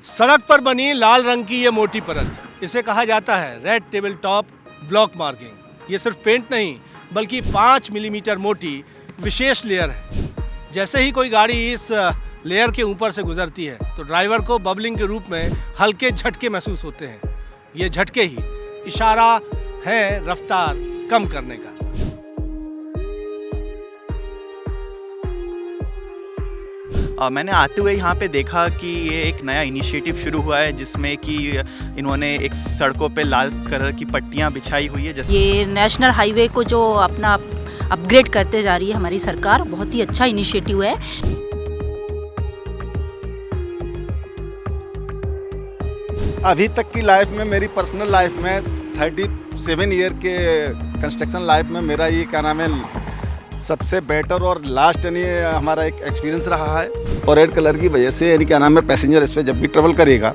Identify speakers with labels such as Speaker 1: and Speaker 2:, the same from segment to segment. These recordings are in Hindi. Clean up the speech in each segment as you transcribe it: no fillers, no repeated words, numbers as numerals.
Speaker 1: सड़क पर बनी लाल रंग की ये मोटी परत, इसे कहा जाता है red table top block marking. ये सिर्फ पेंट नहीं बल्कि 5 मिलीमीटर मोटी विशेष लेयर है। जैसे ही कोई गाड़ी इस लेयर के ऊपर से गुजरती है तो ड्राइवर को बबलिंग के रूप में हल्के झटके महसूस होते हैं। ये झटके ही इशारा है रफ्तार कम करने का।
Speaker 2: मैंने आते हुए यहाँ पे देखा कि ये एक नया इनिशिएटिव शुरू हुआ है जिसमें कि इन्होंने एक सड़कों पे लाल कलर की पट्टियाँ बिछाई हुई है।
Speaker 3: ये नेशनल हाईवे को जो अपना अपग्रेड करते जा रही है हमारी सरकार, बहुत ही अच्छा इनिशिएटिव है।
Speaker 4: अभी तक की लाइफ में, मेरी पर्सनल लाइफ में 37 ईयर के कंस्ट्रक्शन लाइफ में मेरा ये क्या नाम है सबसे बेटर और लास्ट यानी हमारा एक एक्सपीरियंस रहा है। और रेड कलर की वजह से यानी क्या नाम है पैसेंजर इस पर जब भी ट्रेवल करेगा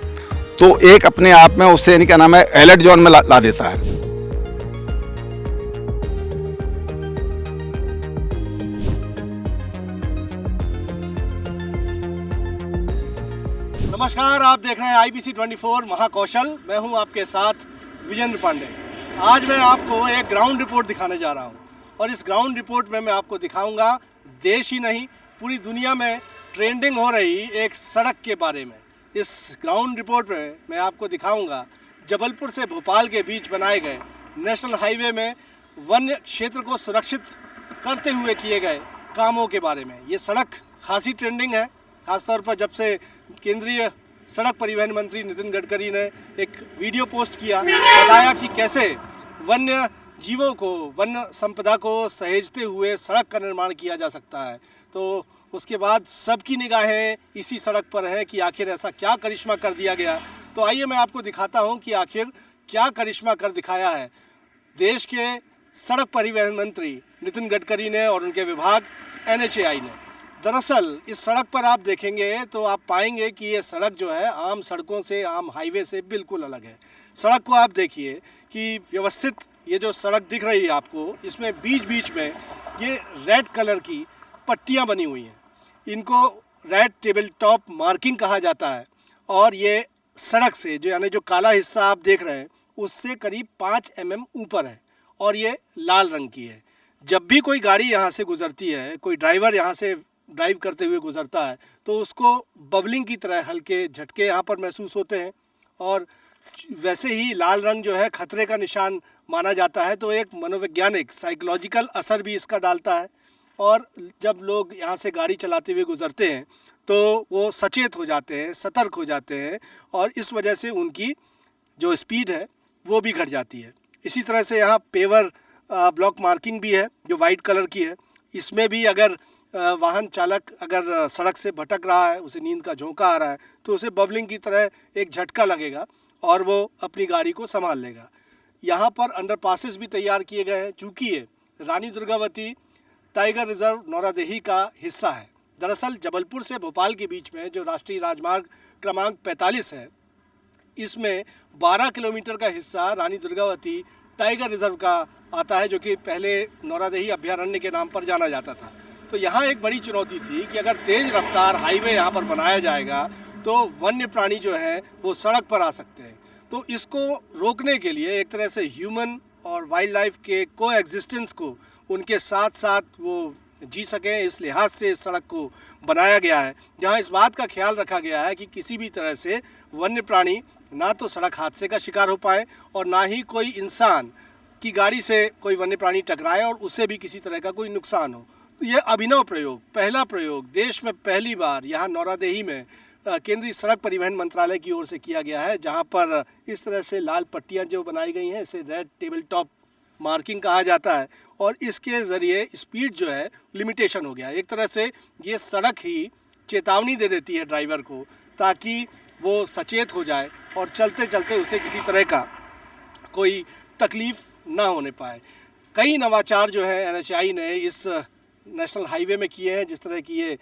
Speaker 4: तो एक अपने आप में उससे यानी क्या नाम है अलर्ट जोन में ला देता है।
Speaker 1: नमस्कार, आप देख रहे हैं IBC 24 महाकौशल। मैं हूं आपके साथ विजेंद्र पांडे। आज मैं आपको एक ग्राउंड रिपोर्ट दिखाने जा रहा हूं और इस ग्राउंड रिपोर्ट में मैं आपको दिखाऊंगा देश ही नहीं पूरी दुनिया में ट्रेंडिंग हो रही एक सड़क के बारे में। इस ग्राउंड रिपोर्ट में मैं आपको दिखाऊंगा जबलपुर से भोपाल के बीच बनाए गए नेशनल हाईवे में वन्य क्षेत्र को सुरक्षित करते हुए किए गए कामों के बारे में। ये सड़क खासी ट्रेंडिंग है, खासतौर पर जब से केंद्रीय सड़क परिवहन मंत्री नितिन गडकरी ने एक वीडियो पोस्ट किया, बताया कि कैसे वन्य जीवों को, वन्य संपदा को सहेजते हुए सड़क का निर्माण किया जा सकता है। तो उसके बाद सबकी निगाहें इसी सड़क पर है कि आखिर ऐसा क्या करिश्मा कर दिया गया। तो आइए मैं आपको दिखाता हूं कि आखिर क्या करिश्मा कर दिखाया है देश के सड़क परिवहन मंत्री नितिन गडकरी ने और उनके विभाग NHAI ने। दरअसल इस सड़क पर आप देखेंगे तो आप पाएंगे कि ये सड़क जो है आम सड़कों से, आम हाईवे से बिल्कुल अलग है। सड़क को आप देखिए कि व्यवस्थित ये जो सड़क दिख रही है आपको, इसमें बीच बीच में ये रेड कलर की पट्टियां बनी हुई हैं। इनको रेड टेबल टॉप मार्किंग कहा जाता है और ये सड़क से जो यानी जो काला हिस्सा आप देख रहे हैं उससे करीब 5 mm ऊपर है और ये लाल रंग की है। जब भी कोई गाड़ी यहाँ से गुजरती है, कोई ड्राइवर यहाँ से ड्राइव करते हुए गुजरता है तो उसको बबलिंग की तरह हल्के झटके यहाँ पर महसूस होते हैं। और वैसे ही लाल रंग जो है खतरे का निशान माना जाता है, तो एक मनोवैज्ञानिक साइकोलॉजिकल असर भी इसका डालता है। और जब लोग यहाँ से गाड़ी चलाते हुए गुजरते हैं तो वो सचेत हो जाते हैं, सतर्क हो जाते हैं और इस वजह से उनकी जो स्पीड है वो भी घट जाती है। इसी तरह से यहाँ पेवर ब्लॉक मार्किंग भी है जो वाइट कलर की है। इसमें भी अगर वाहन चालक अगर सड़क से भटक रहा है, उसे नींद का झोंका आ रहा है तो उसे बबलिंग की तरह एक झटका लगेगा और वो अपनी गाड़ी को संभाल लेगा। यहाँ पर अंडरपासेस भी तैयार किए गए हैं चूँकि ये रानी दुर्गावती टाइगर रिजर्व नौरादेही का हिस्सा है। दरअसल जबलपुर से भोपाल के बीच में जो राष्ट्रीय राजमार्ग क्रमांक 45 है, इसमें 12 किलोमीटर का हिस्सा रानी दुर्गावती टाइगर रिजर्व का आता है, जो कि पहले नौरादेही अभ्यारण्य के नाम पर जाना जाता था। तो यहाँ एक बड़ी चुनौती थी कि अगर तेज़ रफ्तार हाईवे यहाँ पर बनाया जाएगा तो वन्य प्राणी जो है वो सड़क पर आ सकते हैं। तो इसको रोकने के लिए एक तरह से ह्यूमन और वाइल्ड लाइफ के को एग्जिस्टेंस को उनके साथ साथ वो जी सकें, इस लिहाज से इस सड़क को बनाया गया है, जहाँ इस बात का ख्याल रखा गया है कि किसी भी तरह से वन्य प्राणी ना तो सड़क हादसे का शिकार हो पाए और ना ही कोई इंसान की गाड़ी से कोई वन्य प्राणी टकराए और उससे भी किसी तरह का कोई नुकसान हो। तो ये अभिनव प्रयोग, पहला प्रयोग देश में पहली बार यहाँ नौरादेही में केंद्रीय सड़क परिवहन मंत्रालय की ओर से किया गया है, जहाँ पर इस तरह से लाल पट्टियाँ जो बनाई गई हैं इसे रेड टेबल टॉप मार्किंग कहा जाता है और इसके ज़रिए स्पीड जो है लिमिटेशन हो गया है। एक तरह से ये सड़क ही चेतावनी दे देती है ड्राइवर को ताकि वो सचेत हो जाए और चलते चलते उसे किसी तरह का कोई तकलीफ़ ना होने पाए। कई नवाचार जो है NHAI ने इस नेशनल हाईवे में किए हैं, जिस तरह की ये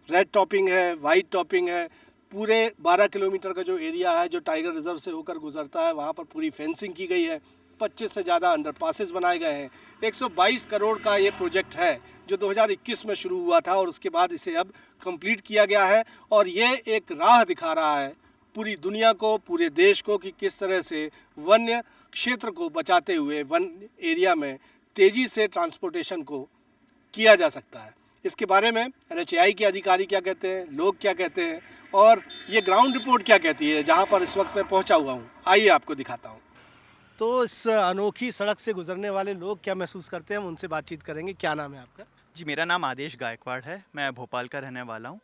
Speaker 1: रेड टॉपिंग है, वाइट टॉपिंग है। पूरे 12 किलोमीटर का जो एरिया है जो टाइगर रिजर्व से होकर गुजरता है वहाँ पर पूरी फेंसिंग की गई है। 25 से ज़्यादा अंडरपासेस बनाए गए हैं। 122 करोड़ का ये प्रोजेक्ट है जो 2021 में शुरू हुआ था और उसके बाद इसे अब कंप्लीट किया गया है और ये एक राह दिखा रहा है पूरी दुनिया को, पूरे देश को कि किस तरह से वन्य क्षेत्र को बचाते हुए वन एरिया में तेज़ी से ट्रांसपोर्टेशन को किया जा सकता है। इसके बारे में NHAI के अधिकारी क्या कहते हैं, लोग क्या कहते हैं और ये ग्राउंड रिपोर्ट क्या कहती है, जहाँ पर इस वक्त मैं पहुँचा हुआ हूँ। आइए आपको दिखाता हूँ। तो इस अनोखी सड़क से गुजरने वाले लोग क्या महसूस करते हैं, हम उनसे बातचीत करेंगे। क्या नाम है आपका?
Speaker 2: जी, मेरा नाम आदेश गायकवाड़ है। मैं भोपाल का रहने वाला हूँ।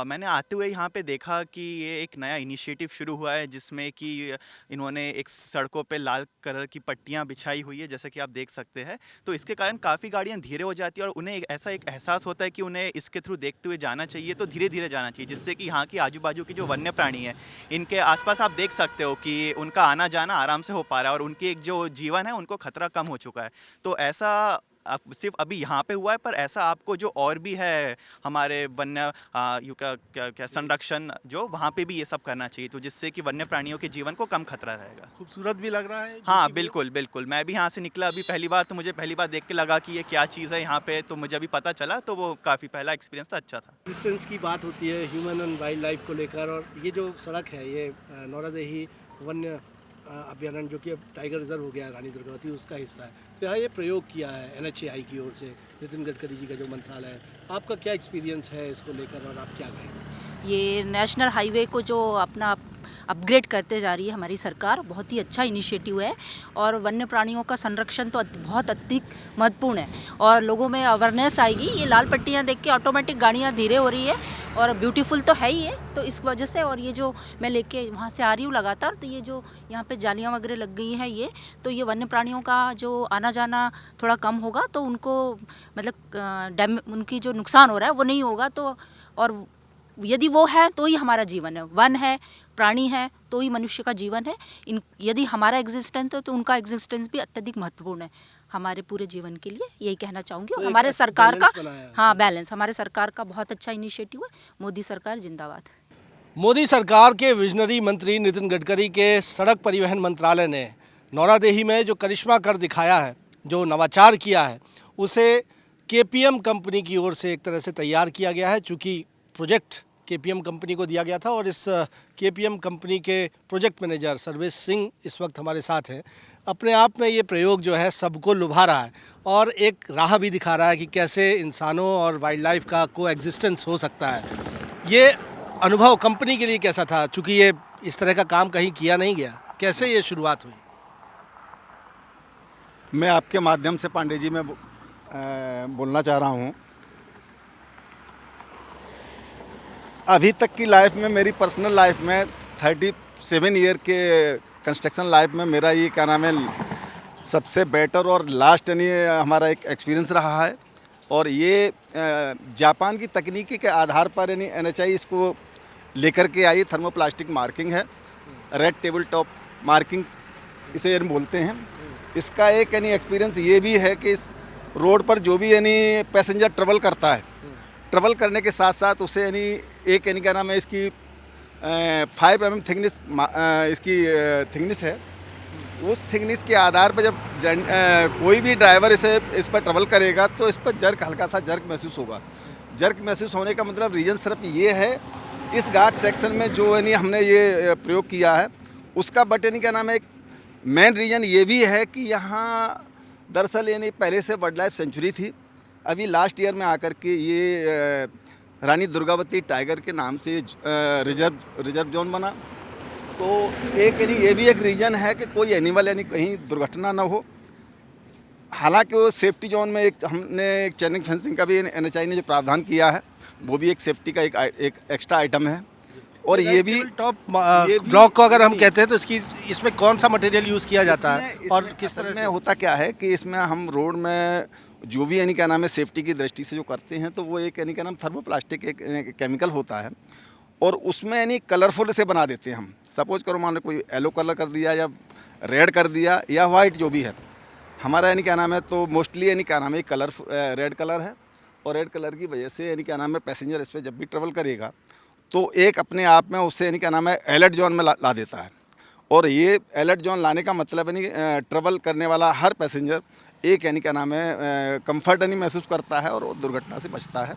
Speaker 2: मैंने आते हुए यहाँ पे देखा कि ये एक नया इनिशिएटिव शुरू हुआ है, जिसमें कि इन्होंने एक सड़कों पे लाल कलर की पट्टियाँ बिछाई हुई है, जैसा कि आप देख सकते हैं। तो इसके कारण काफ़ी गाड़ियाँ धीरे हो जाती है और उन्हें ऐसा एक एहसास होता है कि उन्हें इसके थ्रू देखते हुए जाना चाहिए, तो धीरे धीरे जाना चाहिए, जिससे कि यहाँ की आजू बाजू की जो वन्य प्राणी है, इनके आसपास आप देख सकते हो कि उनका आना जाना आराम से हो पा रहा है और उनकी एक जो जीवन है उनको खतरा कम हो चुका है। तो ऐसा सिर्फ अभी यहाँ पे हुआ है, पर ऐसा आपको जो और भी है हमारे वन्य क्या संरक्षण, जो वहाँ पे भी ये सब करना चाहिए, तो जिससे कि वन्य प्राणियों के जीवन को कम खतरा रहेगा।
Speaker 1: खूबसूरत भी लग रहा है।
Speaker 2: हाँ, बिल्कुल बिल्कुल। मैं भी यहाँ से निकला अभी पहली बार, तो मुझे पहली बार देख के लगा कि ये क्या चीज़ है यहाँ पे, तो मुझे अभी पता चला, तो वो काफ़ी पहला एक्सपीरियंस था, अच्छा था।
Speaker 1: डिस्टेंस की बात होती है ह्यूमन एंड वाइल्ड लाइफ को लेकर, और ये जो सड़क है ये नौरादेही वन्य अभ्यारण्य, जो कि अब टाइगर रिजर्व हो गया है, रानी दुर्गावती, उसका हिस्सा है। तो यहाँ ये प्रयोग किया है NHAI की ओर से, नितिन गडकरी जी का जो मंत्रालय है। आपका क्या एक्सपीरियंस है इसको लेकर और आप क्या कहेंगे?
Speaker 3: ये नेशनल हाईवे को जो अपना अपग्रेड करते जा रही है हमारी सरकार, बहुत ही अच्छा इनिशिएटिव है और वन्य प्राणियों का संरक्षण तो बहुत अधिक महत्वपूर्ण है और लोगों में अवेयरनेस आएगी। ये लाल पट्टियाँ देख के ऑटोमेटिक गाड़ियाँ धीरे हो रही है और ब्यूटीफुल तो है ही है, तो इस वजह से। और ये जो मैं लेके वहाँ से आ रही हूँ लगातार, तो ये जो यहाँ पे जालियाँ वगैरह लग गई हैं, ये तो ये वन्य प्राणियों का जो आना जाना थोड़ा कम होगा, तो उनको मतलब उनकी जो नुकसान हो रहा है वो नहीं होगा। तो और यदि वो है तो ही हमारा जीवन है, वन है, प्राणी है, तो ही मनुष्य का जीवन है। यदि हमारा एग्जिस्टेंस है तो उनका एग्जिस्टेंस भी अत्यधिक महत्वपूर्ण है हमारे पूरे जीवन के लिए, यही कहना चाहूँगी। और हमारे सरकार का, हाँ, बैलेंस, हमारे सरकार का बहुत अच्छा इनिशिएटिव है। मोदी सरकार जिंदाबाद।
Speaker 1: मोदी सरकार के विजनरी मंत्री नितिन गडकरी के सड़क परिवहन मंत्रालय ने नौरादेही में जो करिश्मा कर दिखाया है, जो नवाचार किया है, उसे KPM कंपनी की ओर से एक तरह से तैयार किया गया है। चूँकि प्रोजेक्ट KPM कंपनी को दिया गया था और इस KPM कंपनी के प्रोजेक्ट मैनेजर सर्वेश सिंह इस वक्त हमारे साथ हैं। अपने आप में ये प्रयोग जो है सबको लुभा रहा है और एक राह भी दिखा रहा है कि कैसे इंसानों और वाइल्ड लाइफ का को एग्जिस्टेंस हो सकता है। ये अनुभव कंपनी के लिए कैसा था, चूँकि ये इस तरह का काम कहीं किया नहीं गया, कैसे ये शुरुआत हुई?
Speaker 4: मैं आपके माध्यम से पांडे जी में बोलना चाह रहा हूँ। अभी तक की लाइफ में, मेरी पर्सनल लाइफ में 37 ईयर के कंस्ट्रक्शन लाइफ में मेरा ये क्या नाम है सबसे बेटर और लास्ट यानी हमारा एक एक्सपीरियंस रहा है। और ये जापान की तकनीकी के आधार पर यानी NHAI इसको लेकर के आई। थर्मोप्लास्टिक मार्किंग है, रेड टेबल टॉप मार्किंग इसे बोलते हैं। इसका एक यानी एक्सपीरियंस ये भी है कि इस रोड पर जो भी यानी पैसेंजर ट्रेवल करता है, ट्रेवल करने के साथ साथ उसे यानी एक यानी क्या नाम है इसकी 5 mm थिकनेस इसकी थिकनेस है। उस थिकनेस के आधार पर जब कोई भी ड्राइवर इस पर ट्रेवल करेगा तो इस पर जर्क, हल्का सा जर्क महसूस होगा। जर्क महसूस होने का मतलब रीज़न सिर्फ ये है, इस घाट सेक्शन में जो यानी हमने ये प्रयोग किया है उसका, बट यानी क्या नाम है एक मेन रीज़न ये भी है कि यहाँ दरअसल यानी पहले से वाइल्ड लाइफ सेंचुरी थी। अभी लास्ट ईयर में आकर के ये रानी दुर्गावती टाइगर के नाम से रिजर्व जोन बना। तो एक यानी ये भी एक रीज़न है कि कोई एनिमल यानी कहीं दुर्घटना ना हो। हालांकि वो सेफ्टी जोन में एक हमने एक चैनिंग फेंसिंग का भी NHAI ने जो प्रावधान किया है, वो भी एक सेफ्टी का एक एक्स्ट्रा आइटम है। और ये भी
Speaker 1: टॉप ब्लॉक को अगर हम कहते हैं तो इसमें कौन सा मटेरियल यूज़ किया जाता है और किस तरह
Speaker 4: में होता क्या है कि इसमें हम रोड में जो भी यानी क्या नाम है सेफ्टी की दृष्टि से जो करते हैं, तो वो एक यानी क्या नाम थर्मोप्लास्टिक एक केमिकल होता है और उसमें यानी कलरफुल से बना देते हैं हम। सपोज करो मान लो कोई येलो कलर कर दिया या रेड कर दिया या वाइट जो भी है हमारा यानी क्या नाम है, तो मोस्टली यानी क्या नाम है कलर रेड कलर है। और रेड कलर की वजह से यानी क्या नाम है पैसेंजर इस पर जब भी ट्रेवल करेगा तो एक अपने आप में उससे यानी क्या नाम है अलर्ट जोन में ला देता है। और ये अलर्ट जोन लाने का मतलब यानी ट्रेवल करने वाला हर पैसेंजर एक यानी क्या नाम है कंफर्ट यानी महसूस करता है और दुर्घटना से बचता है।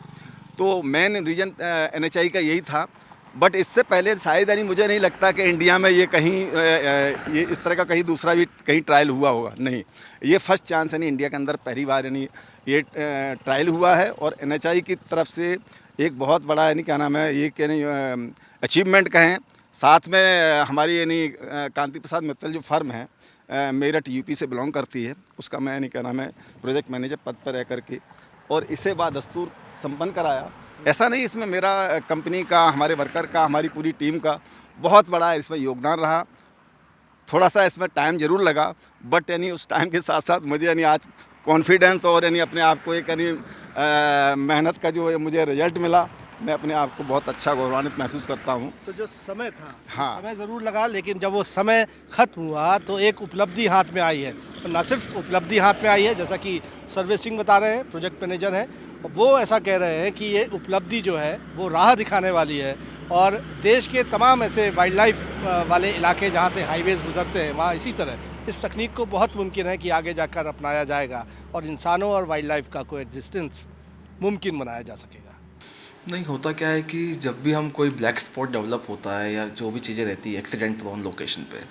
Speaker 4: तो मेन रीज़न NHAI का यही था। बट इससे पहले शायद यानी मुझे नहीं लगता कि इंडिया में ये कहीं ये इस तरह का कहीं दूसरा भी कहीं ट्रायल हुआ होगा। नहीं, ये फर्स्ट चांस है, नहीं इंडिया के अंदर पहली बार यानी ये ट्रायल हुआ है। और NHI की तरफ से एक बहुत बड़ा यानी क्या नाम है ये यानी अचीवमेंट कहें। साथ में हमारी यानी कांति प्रसाद मित्तल जो फर्म है मेरठ UP से बिलोंग करती है, उसका मैं यानी क्या नाम है प्रोजेक्ट मैनेजर पद पर रह करके और इसे बादस्तूर संपन्न कराया। ऐसा नहीं, इसमें मेरा कंपनी का, हमारे वर्कर का, हमारी पूरी टीम का बहुत बड़ा इसमें योगदान रहा। थोड़ा सा इसमें टाइम ज़रूर लगा, बट यानी उस टाइम के साथ साथ मुझे यानी आज कॉन्फिडेंस और यानी अपने आप को एक यानी मेहनत का जो मुझे रिजल्ट मिला, मैं अपने आप को बहुत अच्छा गौरवान्वित महसूस करता हूँ।
Speaker 1: तो जो समय था,
Speaker 4: हाँ।
Speaker 1: समय ज़रूर लगा, लेकिन जब वो समय ख़त्म हुआ तो एक उपलब्धि हाथ में आई है। तो न सिर्फ उपलब्धि हाथ में आई है, जैसा कि सर्वेश सिंह बता रहे हैं, प्रोजेक्ट मैनेजर हैं, वो ऐसा कह रहे हैं कि ये उपलब्धि जो है वो राह दिखाने वाली है। और देश के तमाम ऐसे वाइल्ड लाइफ वाले इलाके जहाँ से हाईवेज़ गुजरते हैं, वहाँ इसी तरह इस तकनीक को बहुत मुमकिन है कि आगे जाकर अपनाया जाएगा और इंसानों और वाइल्ड लाइफ का कोई एग्जिस्टेंस मुमकिन बनाया जा सकेगा।
Speaker 5: नहीं, होता क्या है कि जब भी हम कोई ब्लैक स्पॉट डेवलप होता है या जो भी चीज़ें रहती है एक्सीडेंट प्रोन लोकेशन पे,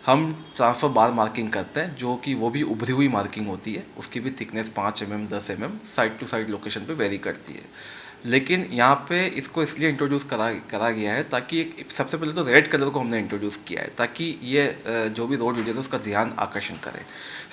Speaker 5: हम ट्रांसफ़र बार मार्किंग करते हैं, जो कि वो भी उभरी हुई मार्किंग होती है। उसकी भी thickness 5 mm 10 mm side to side location पे वेरी करती है। लेकिन यहाँ पे इसको इसलिए इंट्रोड्यूस करा गया है ताकि एक सबसे पहले तो रेड कलर को हमने इंट्रोड्यूस किया है ताकि ये जो भी रोड यूजर है उसका ध्यान आकर्षण करे।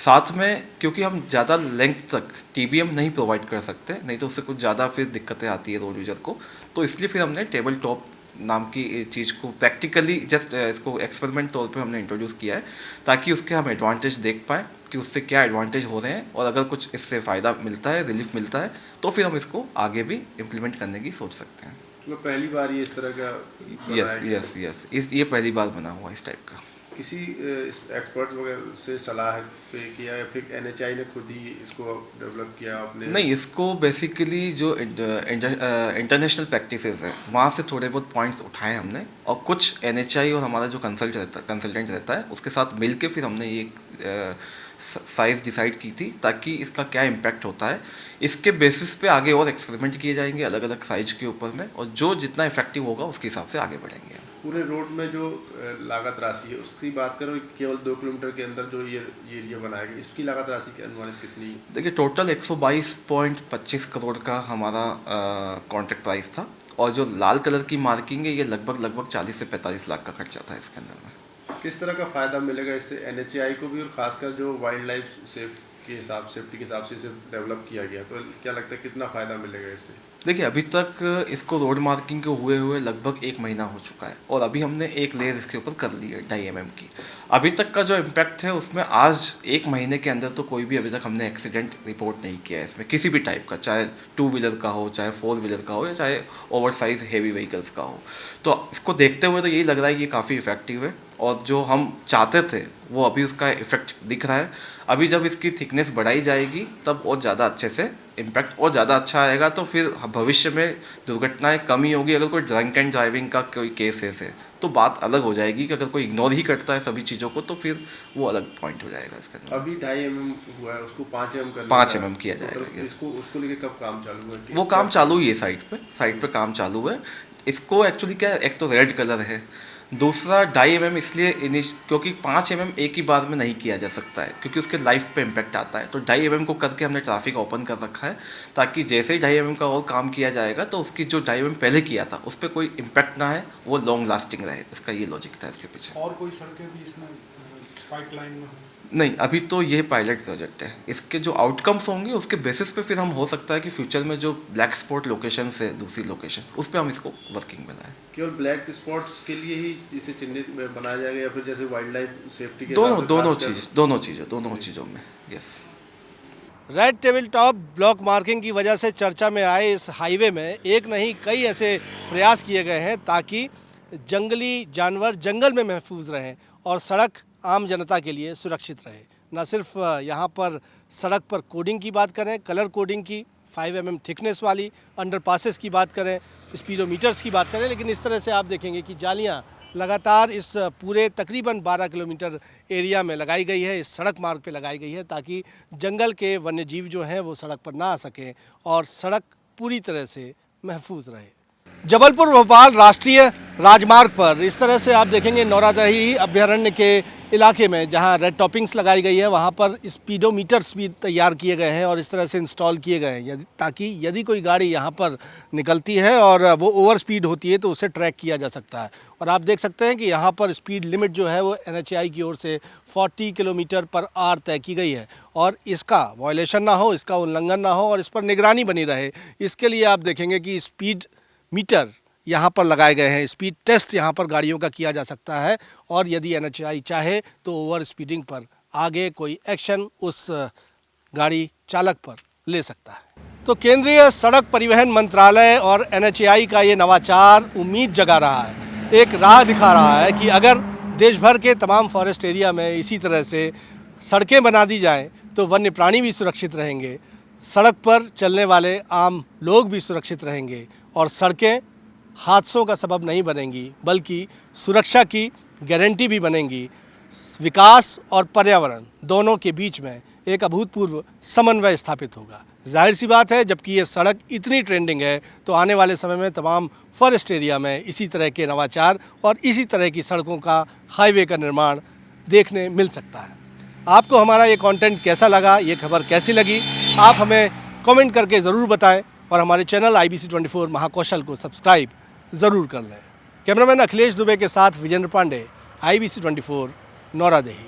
Speaker 5: साथ में क्योंकि हम ज़्यादा लेंथ तक TBM नहीं प्रोवाइड कर सकते, नहीं तो उससे कुछ ज़्यादा फिर दिक्कतें आती है रोड यूजर को, तो इसलिए फिर हमने टेबल टॉप नाम की चीज़ को प्रैक्टिकली जस्ट इसको एक्सपेरिमेंट तौर पे हमने इंट्रोड्यूस किया है ताकि उसके हम एडवांटेज देख पाएँ कि उससे क्या एडवांटेज हो रहे हैं, और अगर कुछ इससे फ़ायदा मिलता है, रिलीफ मिलता है, तो फिर हम इसको आगे भी इम्प्लीमेंट करने की सोच सकते हैं।
Speaker 6: तो पहली बार ये इस तरह का
Speaker 5: यस, ये पहली बार बना हुआ इस टाइप का।
Speaker 6: किसी एक्सपर्ट वगैरह से सलाह पे किया या फिर NHI ने खुद ही इसको डेवलप किया आपने?
Speaker 5: नहीं, इसको बेसिकली जो इंटरनेशनल प्रैक्टिसेस है वहाँ से थोड़े बहुत पॉइंट्स उठाए हमने, और कुछ NHI और हमारा जो कंसल्टेंट रहता है उसके साथ मिल के फिर हमने ये साइज़ डिसाइड की थी ताकि इसका क्या इम्पैक्ट होता है। इसके बेसिस पे आगे और एक्सपेरिमेंट किए जाएंगे अलग अलग साइज के ऊपर में, और जो जितना इफेक्टिव होगा उसके हिसाब से आगे बढ़ेंगे।
Speaker 6: पूरे रोड में जो लागत राशि है उसकी बात करो, केवल 2 किलोमीटर के अंदर जो ये एरिया बनाया गया, इसकी लागत राशि की अनुमानित कितनी?
Speaker 5: देखिए, टोटल 122.25 करोड़ का हमारा कॉन्ट्रैक्ट प्राइस था, और जो लाल कलर की मार्किंग है ये लगभग 40 से 45 लाख का खर्चा था इसके अंदर में।
Speaker 6: किस तरह का फ़ायदा मिलेगा इससे NHI को भी, और खासकर जो वाइल्ड लाइफ सेफ्टी के हिसाब से इसे डेवलप किया गया, तो क्या लगता है कितना फ़ायदा मिलेगा इससे?
Speaker 5: देखिए, अभी तक इसको रोड मार्किंग के हुए लगभग 1 महीना हो चुका है, और अभी हमने एक लेयर इसके ऊपर कर ली है 2.5 mm की। अभी तक का जो इम्पैक्ट है उसमें आज 1 महीने के अंदर तो कोई भी अभी तक हमने एक्सीडेंट रिपोर्ट नहीं किया है इसमें, किसी भी टाइप का, चाहे 2 व्हीलर का हो, चाहे 4 व्हीलर का हो, या चाहे ओवर साइज हेवी व्हीकल्स का हो। तो इसको देखते हुए तो यही लग रहा है कि ये काफ़ी इफेक्टिव है, और जो हम चाहते थे वो अभी उसका इफेक्ट दिख रहा है। अभी जब इसकी थिकनेस बढ़ाई जाएगी तब और ज़्यादा अच्छे से इम्पैक्ट और ज़्यादा अच्छा आएगा, तो फिर भविष्य में दुर्घटनाएं कम ही होगी। अगर कोई ड्रंक एंड ड्राइविंग का कोई केस है तो बात अलग हो जाएगी कि अगर कोई इग्नोर ही करता है सभी चीज़ों को तो फिर वो अलग पॉइंट हो जाएगा इसके अंदर।
Speaker 6: अभी 2.5 mm हुआ है, उसको 5 mm कर
Speaker 5: 5 mm किया जाएगा।
Speaker 6: तो उसको लेके कब काम चालू है?
Speaker 5: वो काम चालू ही है, साइड पे काम चालू है। इसको एक्चुअली क्या है, एक तो रेड कलर है, दूसरा 2.5 mm इसलिए क्योंकि 5 mm एक ही बार में नहीं किया जा सकता है क्योंकि उसके लाइफ पे इम्पैक्ट आता है। तो 2.5 mm को करके हमने ट्रैफिक ओपन कर रखा है ताकि जैसे ही 2.5 mm का और काम किया जाएगा तो उसकी जो 2.5 mm पहले किया था उस पर कोई इम्पैक्ट ना है, वो लॉन्ग लास्टिंग रहे। इसका ये लॉजिक था इसके पीछे।
Speaker 7: और कोई सड़कें भी इसमें पाइपलाइन में?
Speaker 5: नहीं, अभी तो ये पायलट प्रोजेक्ट है। इसके जो आउटकम्स होंगे उसके बेसिस पे फिर हम हो सकता है कि फ्यूचर में जो ब्लैक स्पॉट लोकेशन है, दूसरी लोकेशन, उस पर हम इसको वर्किंग में लाएं।
Speaker 6: केवल ब्लैक स्पॉट्स के लिए ही इसे चिन्हित बनाया जाएगा या फिर जैसे वाइल्ड लाइफ सेफ्टी के दोनों चीज़ों में? Yes.
Speaker 1: Red table top block marking की वजह से चर्चा में आए इस हाईवे में एक नहीं कई ऐसे प्रयास किए गए हैं ताकि जंगली जानवर जंगल में महफूज रहें और सड़क आम जनता के लिए सुरक्षित रहे। न सिर्फ यहाँ पर सड़क पर कोडिंग की बात करें, कलर कोडिंग की, 5 mm थिकनेस वाली अंडरपासेस की बात करें, स्पीडोमीटर्स की बात करें, लेकिन इस तरह से आप देखेंगे कि जालियाँ लगातार इस पूरे तकरीबन 12 किलोमीटर एरिया में लगाई गई है, इस सड़क मार्ग पे लगाई गई है ताकि जंगल के वन्य जीव जो हैं वो सड़क पर ना आ सकें और सड़क पूरी तरह से महफूज रहे। जबलपुर भोपाल राष्ट्रीय राजमार्ग पर इस तरह से आप देखेंगे नौरादही अभ्यारण्य के इलाके में जहां रेड टॉपिंग्स लगाई गई है वहां पर स्पीडोमीटर्स भी तैयार किए गए हैं और इस तरह से इंस्टॉल किए गए हैं ताकि यदि कोई गाड़ी यहां पर निकलती है और वो ओवर स्पीड होती है तो उसे ट्रैक किया जा सकता है। और आप देख सकते हैं कि यहाँ पर स्पीड लिमिट जो है वो NHAI की ओर से 40 किलोमीटर पर आवर तय की गई है और इसका वायलेशन ना हो, इसका उल्लंघन ना हो और इस पर निगरानी बनी रहे, इसके लिए आप देखेंगे कि स्पीड मीटर यहाँ पर लगाए गए हैं। स्पीड टेस्ट यहाँ पर गाड़ियों का किया जा सकता है और यदि NHAI चाहे तो ओवर स्पीडिंग पर आगे कोई एक्शन उस गाड़ी चालक पर ले सकता है। तो केंद्रीय सड़क परिवहन मंत्रालय और NHAI का ये नवाचार उम्मीद जगा रहा है, एक राह दिखा रहा है कि अगर देश भर के तमाम फॉरेस्ट एरिया में इसी तरह से सड़कें बना दी जाएं तो वन्य प्राणी भी सुरक्षित रहेंगे, सड़क पर चलने वाले आम लोग भी सुरक्षित रहेंगे और सड़कें हादसों का सबब नहीं बनेंगी बल्कि सुरक्षा की गारंटी भी बनेंगी। विकास और पर्यावरण दोनों के बीच में एक अभूतपूर्व समन्वय स्थापित होगा। जाहिर सी बात है, जबकि ये सड़क इतनी ट्रेंडिंग है तो आने वाले समय में तमाम फॉरेस्ट एरिया में इसी तरह के नवाचार और इसी तरह की सड़कों का हाईवे का निर्माण देखने मिल सकता है। आपको हमारा ये कंटेंट कैसा लगा, ये खबर कैसी लगी, आप हमें कमेंट करके ज़रूर बताएं और हमारे चैनल IBC 24 महाकौशल को सब्सक्राइब ज़रूर कर लें। कैमरामैन अखिलेश दुबे के साथ विजेंद्र पांडे, IBC 24 नौरादही।